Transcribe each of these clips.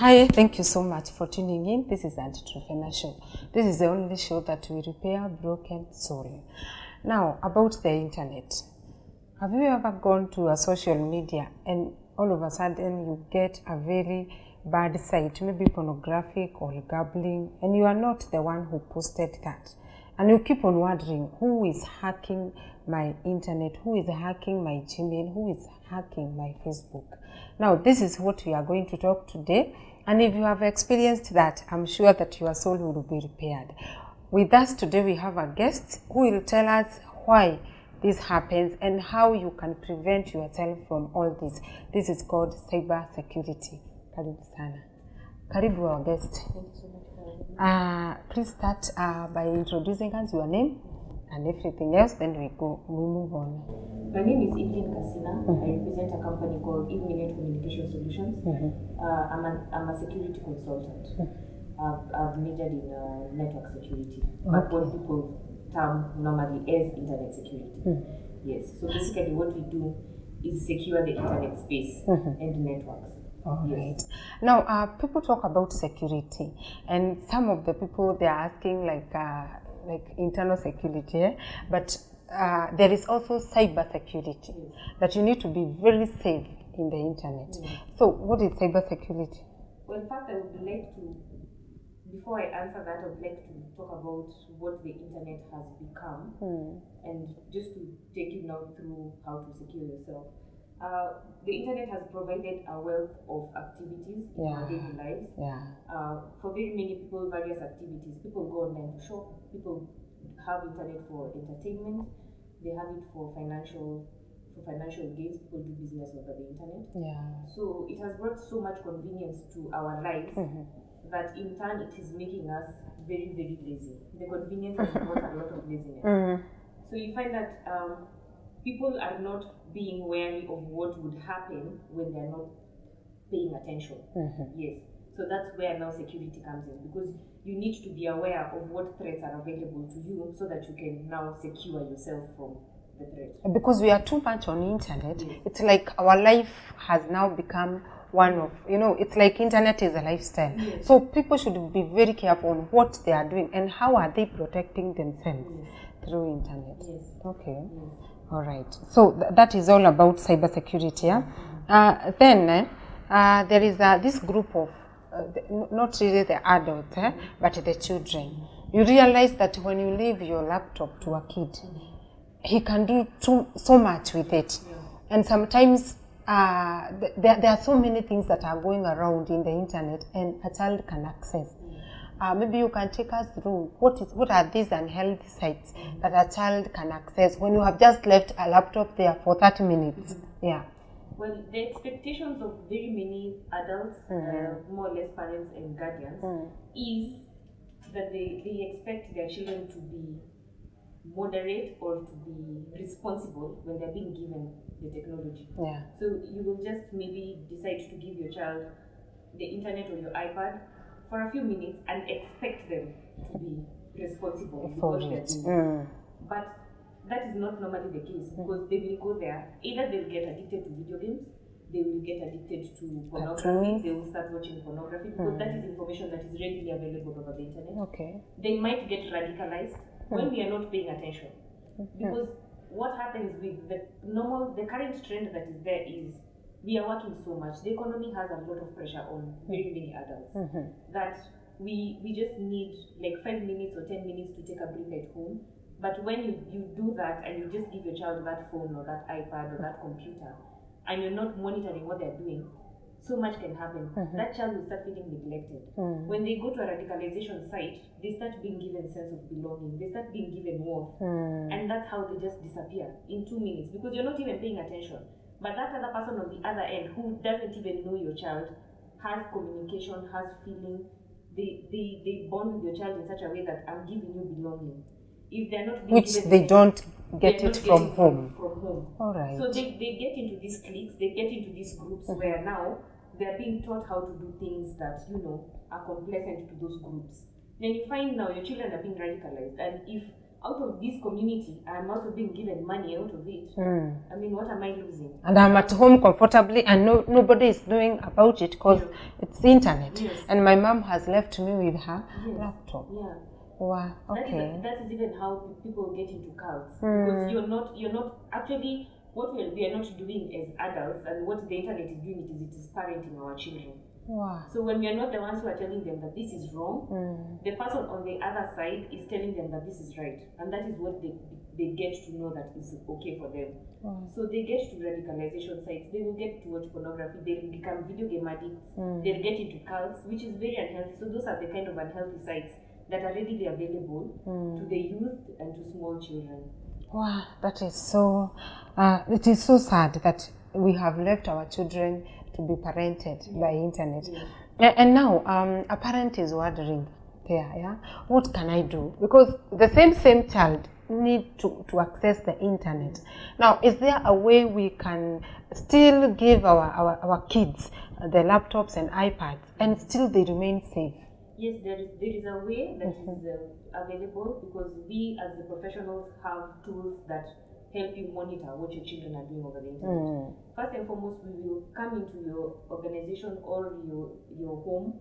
Hi, thank you so much for tuning in. This is Auntie Truphena show. This is the only show that will repair broken soul. Now, about the internet. Have you ever gone to a social media and all of a sudden you get a very bad site, maybe pornographic or gambling, and you are not the one who posted that? And you keep on wondering, who is hacking my internet? Who is hacking my Gmail? Who is hacking my Facebook? Now, this is what we are going to talk today. And if you have experienced that, I'm sure that your soul will be repaired. With us today, we have a guest who will tell us why this happens and how you can prevent yourself from all this. This is called cyber security. Karibu sana. Karibu our guest. Thank you so much for having me. Please start by introducing us, your name and everything else, then we move on. My name is Eveminet Tv. I represent a company called Eveminet Communication Solutions. I'm a security consultant. I've majored in network security, but what people term normally as internet security. Yes, so basically what we do is secure the internet space and networks. All right. Now, people talk about security, and some of the people, they are asking like internal security, but there is also cyber security, that you need to be very safe in the internet. So, what is cyber security? Well, first I would like to, before I answer that, I would like to talk about what the internet has become, and just to take you now through how to secure yourself. The internet has provided a wealth of activities in our daily lives. For very many people, various activities. People go online to shop. People have internet for entertainment. They have it for financial gains. People do business over the internet. So it has brought so much convenience to our lives that in turn it is making us very, very lazy. The convenience has brought a lot of laziness. So you find that people are not being wary of what would happen when they're not paying attention. Yes. So that's where now security comes in, because you need to be aware of what threats are available to you so that you can now secure yourself from the threat. Because we are too much on the internet, it's like our life has now become one of, it's like internet is a lifestyle. So people should be very careful on what they are doing and how are they protecting themselves through internet. Okay. All right. So that is all about cyber security. Then there is this group of, not really the adults, but the children. You realize that when you leave your laptop to a kid, he can do so much with it. And sometimes there are so many things that are going around in the internet and a child can access. Maybe you can take us through what are these unhealthy sites that a child can access when you have just left a laptop there for 30 minutes. Well, the expectations of very many adults, more or less parents and guardians, is that they expect their children to be moderate or to be responsible when they're being given the technology. So you will just maybe decide to give your child the internet or your iPad for a few minutes and expect them to be responsible for what they're doing. But that is not normally the case, because they will go there, either they'll get addicted to video games, they will get addicted to pornography, they will start watching pornography, because that is information that is readily available over the internet. They might get radicalized when we are not paying attention. Because what happens with the current trend that is there is, we are working so much. The economy has a lot of pressure on very many adults that we just need like 5 minutes or 10 minutes to take a break at home. But when you do that and you just give your child that phone or that iPad or that computer and you're not monitoring what they're doing, so much can happen. That child will start feeling neglected. When they go to a radicalization site, they start being given a sense of belonging. They start being given worth. And that's how they just disappear in 2 minutes, because you're not even paying attention. But that other person on the other end who doesn't even know your child has communication, has feeling. They bond with your child in such a way that I'm giving you belonging. If they're not being given, they don't get it from home. All right. So they get into these cliques, they get into these groups where now they're being taught how to do things that are complacent to those groups. Then you find now your children are being radicalized, and if out of this community, I am also being given money out of it. I mean, what am I losing? And I'm at home comfortably, and nobody is doing about it because it's the internet. Yes. And my mom has left me with her laptop. Yeah. Wow. Okay. That is even how people get into cults, because you're not actually, what we are not doing as adults, and what the internet is doing, it is parenting our children. Wow. So when we are not the ones who are telling them that this is wrong, the person on the other side is telling them that this is right, and that is what they get to know that is okay for them. So they get to radicalization sites, they will get to watch pornography, they will become video game addicts, they'll get into cults, which is very unhealthy. So those are the kind of unhealthy sites that are readily available to the youth and to small children. Wow, that is so, it is so sad that we have left our children to be parented by internet. And now, a parent is wondering there, what can I do? Because the same child need to access the internet. Now, is there a way we can still give our kids the laptops and iPads and still they remain safe? Yes, there is a way that is available, because we as the professionals have tools that help you monitor what your children are doing over the internet. First and foremost, we will come into your organization or your home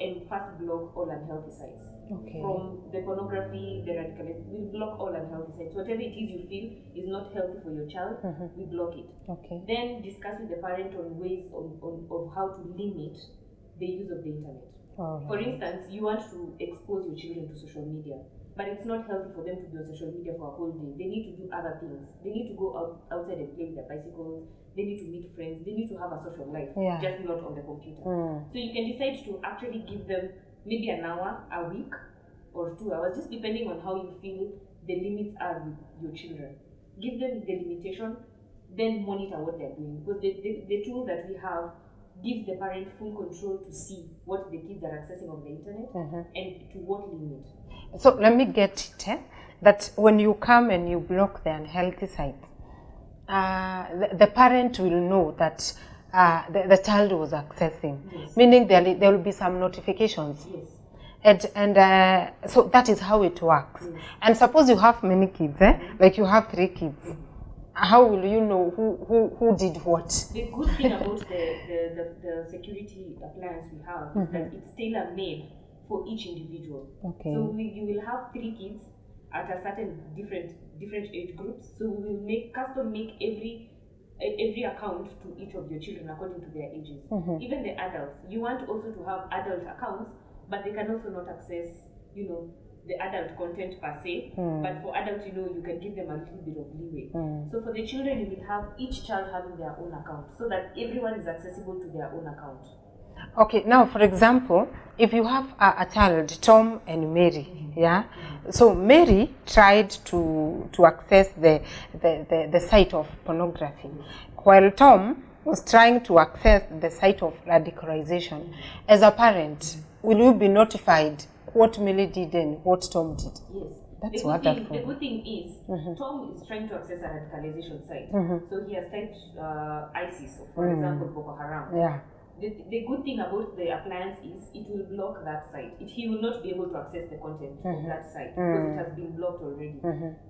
and first block all unhealthy sites. From the pornography, the radicalism, we block all unhealthy sites. Whatever it is you feel is not healthy for your child, we block it. Then discuss with the parent on ways of how to limit the use of the internet. For instance, you want to expose your children to social media, but it's not healthy for them to be on social media for a whole day. They need to do other things. They need to go outside and play with their bicycles. They need to meet friends. They need to have a social life, just not on the computer. So you can decide to actually give them maybe an hour a week or 2 hours, just depending on how you feel the limits are with your children. Give them the limitation, then monitor what they're doing. Because the tool that we have gives the parent full control to see what the kids are accessing on the internet and to what limit. So let me get it, that when you come and you block the unhealthy sites, the parent will know that the child was accessing, meaning there will be some notifications. And so that is how it works. And suppose you have many kids, like you have 3 kids. How will you know who did what? The good thing about the security appliance we have is that it's tailor-made for each individual. So you will have 3 kids at a certain different age groups. So we will custom make every account to each of your children according to their ages. Even the adults, you want also to have adult accounts, but they can also not access, the adult content per se, but for adults, you can give them a little bit of leeway. So for the children, you will have each child having their own account, so that everyone is accessible to their own account. Okay, now for example, if you have a child, Tom and Mary, so Mary tried to access the site of pornography, while Tom was trying to access the site of radicalization. As a parent, will you be notified what Mary did and what Tom did? Yes. That's wonderful. The good thing is, Tom is trying to access a radicalization site. So he has typed ISIS, for example, Boko Haram. The good thing about the appliance is it will block that site. He will not be able to access the content of that site because it has been blocked already.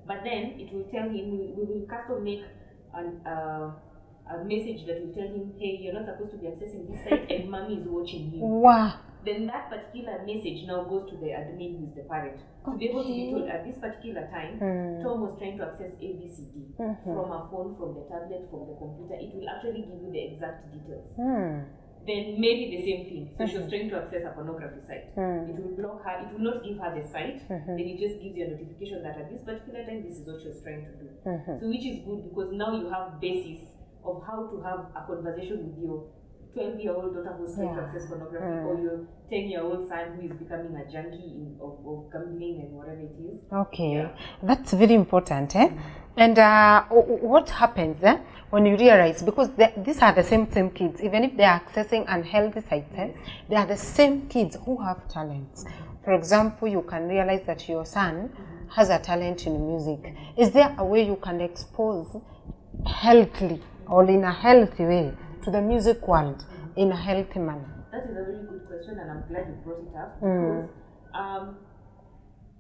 But then it will tell him, we will custom make a message that will tell him, hey, you're not supposed to be accessing this site and mommy is watching you. Wow. Then that particular message now goes to the admin, who is the parent, to be able to be told at this particular time, Tom was trying to access ABCD from a phone, from the tablet, from the computer. It will actually give you the exact details. Then maybe the same thing. So she was trying to access a pornography site. It will block her. It will not give her the site. Then it just gives you a notification that at this particular time, this is what she was trying to do. So which is good, because now you have basis of how to have a conversation with your 12-year-old daughter who's trying to access pornography, or your 10-year-old son who is becoming a junkie of gambling and whatever it is. Okay, that's very important. And what happens when you realize, because these are the same kids, even if they are accessing unhealthy sites, they are the same kids who have talents. For example, you can realize that your son has a talent in music. Is there a way you can expose healthily or in a healthy way to the music world in a healthy manner? That is a really good question, and I'm glad you brought it up, because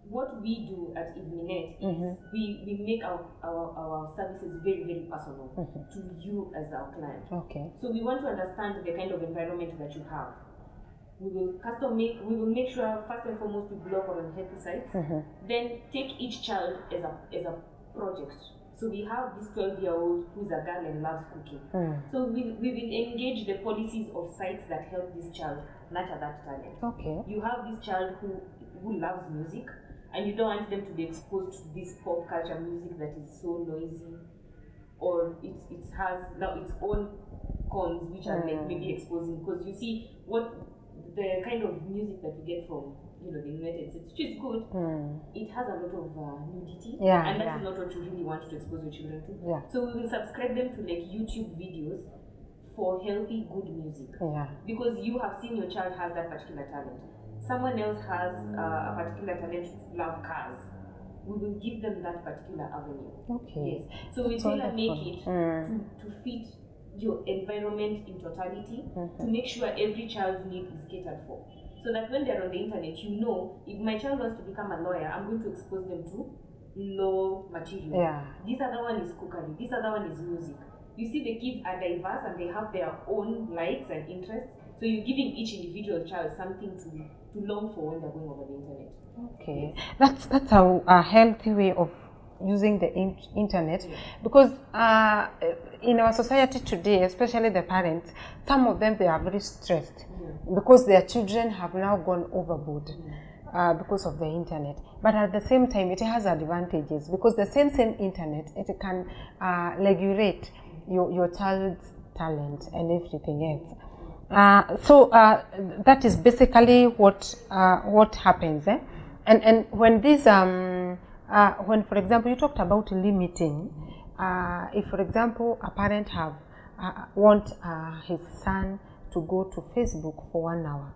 what we do at Eveminet is we make our services very, very personal to you as our client. Okay. So we want to understand the kind of environment that you have. We will make sure first and foremost to block on unhealthy sites. Then take each child as a project. So we have this 12-year-old who's a girl and loves cooking. So we will engage the policies of sites that help this child nurture that talent. Okay. You have this child who loves music, and you don't want them to be exposed to this pop culture music that is so noisy, or it has now its own cons which are maybe exposing, because you see what the kind of music that you get from the United States, which is good, it has a lot of nudity, and that is not what you really want to expose your children to. So we will subscribe them to like YouTube videos for healthy, good music, because you have seen your child has that particular talent. Someone else has a particular talent to love cars. We will give them that particular avenue. Okay. Yes. So we tailor make it to fit your environment in totality, to make sure every child's need is catered for. So that when they're on the internet, if my child wants to become a lawyer, I'm going to expose them to law material. This other one is cookery, this other one is music. You see, the kids are diverse and they have their own likes and interests. So you're giving each individual child something to long for when they're going over the internet. Okay, that's a healthy way of using the internet, because in our society today, especially the parents, some of them, they are very stressed because their children have now gone overboard because of the internet. But at the same time, it has advantages, because the same internet, it can regulate your child's talent and everything else. So that is basically what happens. And when these when, for example, you talked about limiting, if, for example, a parent want his son to go to Facebook for 1 hour,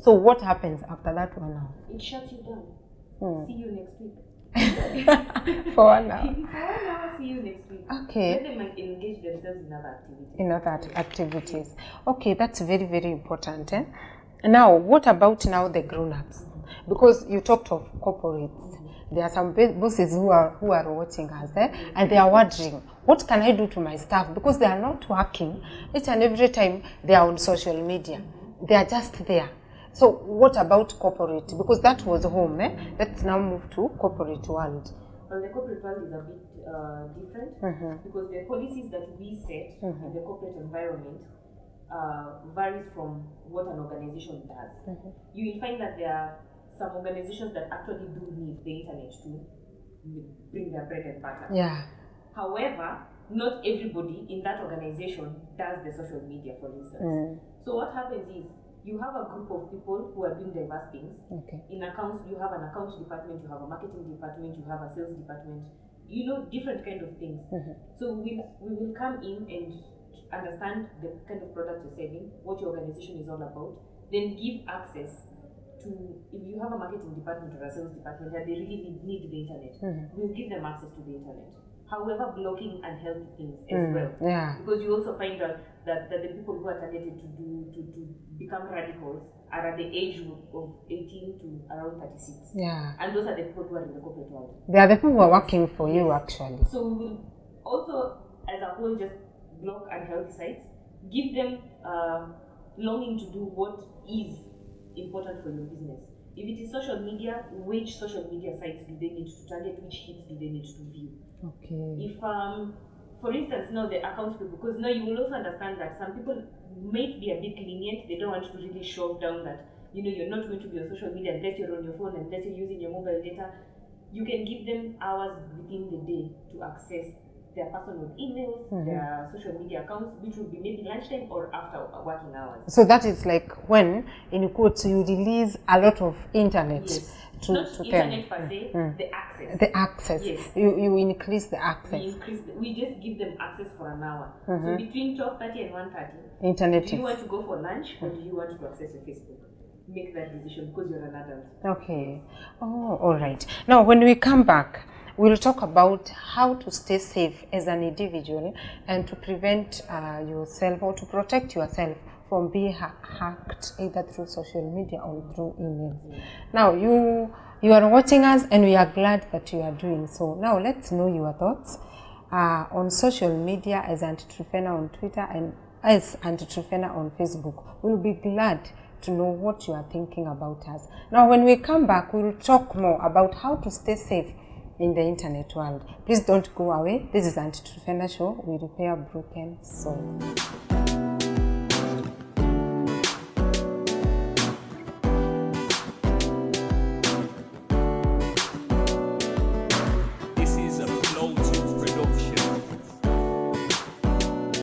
so what happens after that 1 hour? It shuts you down. See you next week. For 1 hour. For 1 hour, see you next week. Okay. Let them engage themselves in other activities. In other activities. Okay, that's very, very important. Now, what about now the grown-ups? Because you talked of corporates. There are some bosses who are watching us and they are wondering, what can I do to my staff? Because they are not working. Each and every time they are on social media. They are just there. So what about corporate? Because that was home. Let's now move to corporate world. Well, the corporate world is a bit different, because the policies that we set in the corporate environment varies from what an organization does. You will find that there are some organizations that actually do need the internet to bring their bread and butter. However, not everybody in that organization does the social media, for instance. So what happens is, you have a group of people who are doing diverse things. In accounts, you have an account department, you have a marketing department, you have a sales department, different kind of things. So we will come in and understand the kind of product you're selling, what your organization is all about, then give access to, if you have a marketing department or a sales department that they really need the internet, we'll give them access to the internet. However, blocking unhealthy things as well. Because you also find out that the people who are targeted to become radicals are at the age of 18 to around 36. And those are the people who are in the corporate world. They are the people who are working for you, actually. So we will also, as a whole, just block unhealthy sites, give them longing to do what is important for your business. If it is social media, which social media sites do they need to target? Which hits do they need to view? If, for instance, now the accounts people, because now you will also understand that some people might be a bit lenient. They don't want to really shove down that, you're not going to be on social media unless you're on your phone, unless you're using your mobile data. You can give them hours within the day to access their personal emails, their social media accounts, which will be maybe lunchtime or after working hours. So that is like when, in quotes, you release a lot of internet to internet them. Per se, the access. The access. Yes. You increase the access. We just give them access for an hour. So between 12:30 and 1:30, internet. Do you want to go for lunch or do you want to access your Facebook? Make that decision because you're an adult. Okay. Oh, all right. Now, when we come back, we'll talk about how to stay safe as an individual and to prevent yourself or to protect yourself from being hacked either through social media or through emails. Now you are watching us, and we are glad that you are doing so. Now let's know your thoughts on social media as Auntie Truphena on Twitter and as Auntie Truphena on Facebook. We'll be glad to know what you are thinking about us. Now when we come back, we'll talk more about how to stay safe in the internet world. Please don't go away. This is Auntie Truphena Show. We repair broken souls.